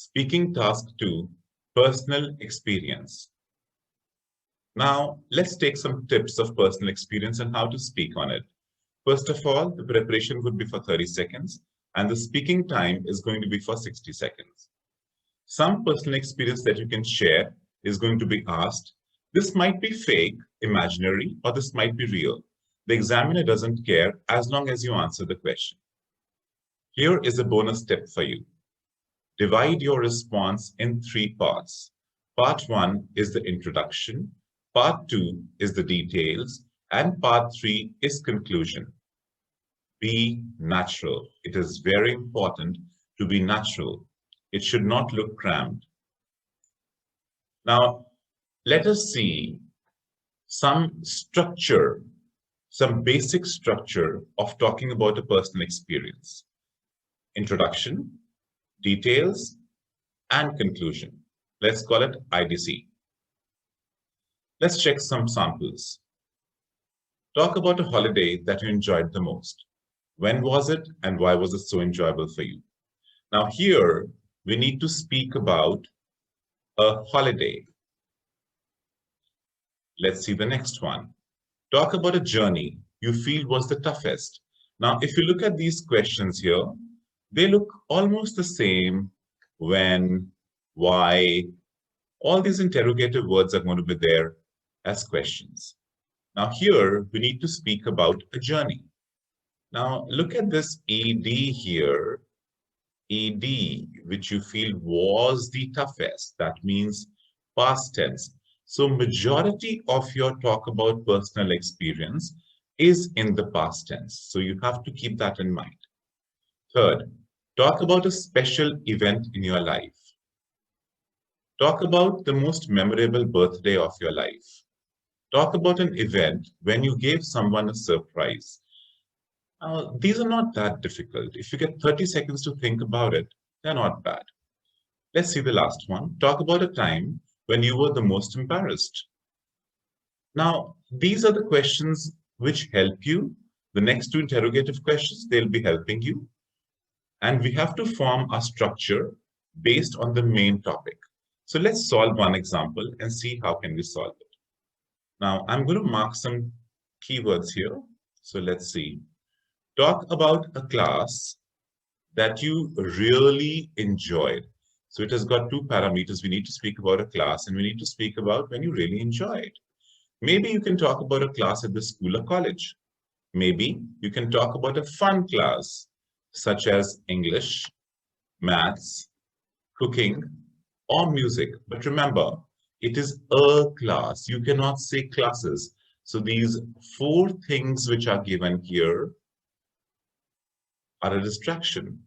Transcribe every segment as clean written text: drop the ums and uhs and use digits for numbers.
Speaking task 2, personal experience. Now, let's take some tips of personal experience and how to speak on it. First of all, the preparation would be for 30 seconds and the speaking time is going to be for 60 seconds. Some personal experience that you can share is going to be asked. This might be fake, imaginary, or this might be real. The examiner doesn't care as long as you answer the question. Here is a bonus tip for you. Divide your response in 3 parts. Part 1 is the introduction, Part 2 is the details, and Part 3 is conclusion. Be natural. It is very important to be natural. It should not look cramped. Now, let us see some structure, some basic structure of talking about a personal experience. Introduction, details, and conclusion. Let's call it IDC. Let's check some samples. Talk about a holiday that you enjoyed the most. When was it and why was it so enjoyable for you? Now here, we need to speak about a holiday. Let's see the next one. Talk about a journey you feel was the toughest. Now, if you look at these questions here, they look almost the same. When, why, all these interrogative words are going to be there as questions. Now here, we need to speak about a journey. Now look at this ED here, ED, which you feel was the toughest. That means past tense. So majority of your talk about personal experience is in the past tense. So you have to keep that in mind. Third, talk about a special event in your life. Talk about the most memorable birthday of your life. Talk about an event when you gave someone a surprise. These are not that difficult. If you get 30 seconds to think about it, they're not bad. Let's see the last one. Talk about a time when you were the most embarrassed. Now, these are the questions which help you. The next 2 interrogative questions, they'll be helping you. And we have to form a structure based on the main topic. So let's solve one example and see how can we solve it. Now, I'm going to mark some keywords here. So let's see. Talk about a class that you really enjoyed. So it has got 2 parameters. We need to speak about a class and we need to speak about when you really enjoyed. Maybe you can talk about a class at the school or college. Maybe you can talk about a fun class, such as English, maths, cooking, or music. But remember, it is a class. You cannot say classes. So these 4 things which are given here are a distraction.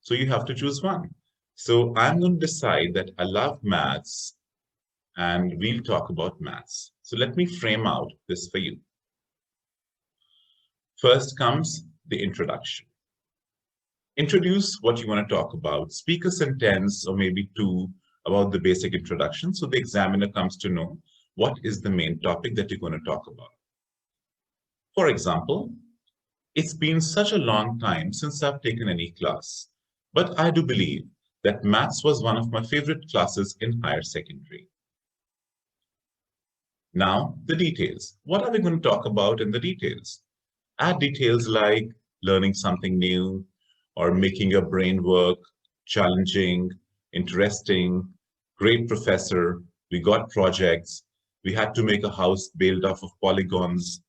So you have to choose one. So I'm going to decide that I love maths and we'll talk about maths. So let me frame out this for you. First comes the introduction. Introduce what you want to talk about. Speak a sentence or maybe 2 about the basic introduction so the examiner comes to know what is the main topic that you're going to talk about. For example, it's been such a long time since I've taken any class, but I do believe that maths was one of my favorite classes in higher secondary. Now, the details. What are we going to talk about in the details? Add details like learning something new or making your brain work, challenging, interesting, great professor, we got projects, we had to make a house built off of polygons,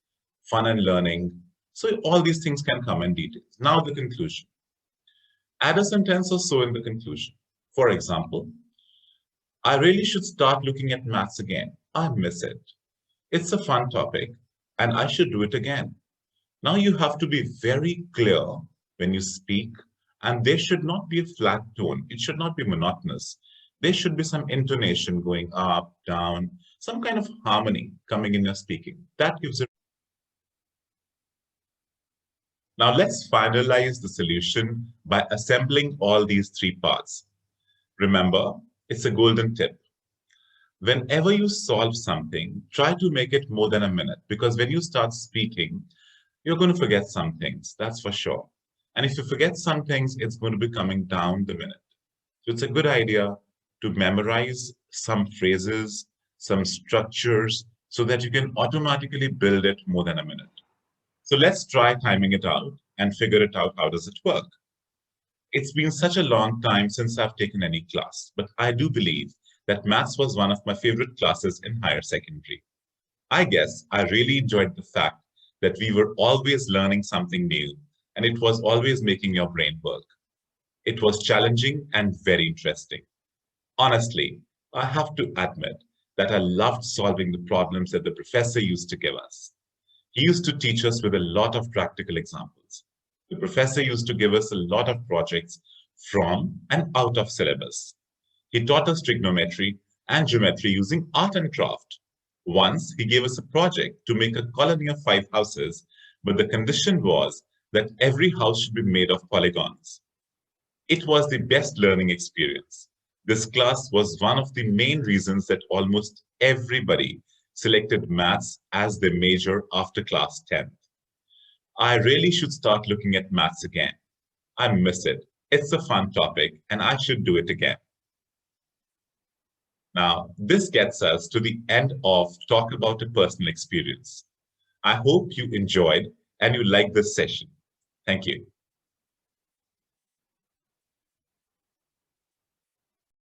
fun and learning. So all these things can come in details. Now the conclusion. Add a sentence or so in the conclusion. For example, I really should start looking at maths again. I miss it. It's a fun topic and I should do it again. Now you have to be very clear when you speak, and there should not be a flat tone. It should not be monotonous. There should be some intonation going up, down, some kind of harmony coming in your speaking. That gives it. Now let's finalize the solution by assembling all these 3 parts. Remember, it's a golden tip. Whenever you solve something, try to make it more than a minute, because when you start speaking, you're going to forget some things, that's for sure. And if you forget some things, it's going to be coming down the minute. So it's a good idea to memorize some phrases, some structures, so that you can automatically build it more than a minute. So let's try timing it out and figure it out. How does it work? It's been such a long time since I've taken any class, but I do believe that maths was one of my favorite classes in higher secondary. I guess I really enjoyed the fact that we were always learning something new and it was always making your brain work. It was challenging and very interesting. Honestly, I have to admit that I loved solving the problems that the professor used to give us. He used to teach us with a lot of practical examples. The professor used to give us a lot of projects from and out of syllabus. He taught us trigonometry and geometry using art and craft. Once, he gave us a project to make a colony of 5 houses, but the condition was that every house should be made of polygons. It was the best learning experience. This class was one of the main reasons that almost everybody selected maths as their major after class 10th. I really should start looking at maths again. I miss it. It's a fun topic and I should do it again. Now, this gets us to the end of Talk About a Personal Experience. I hope you enjoyed and you liked this session. Thank you.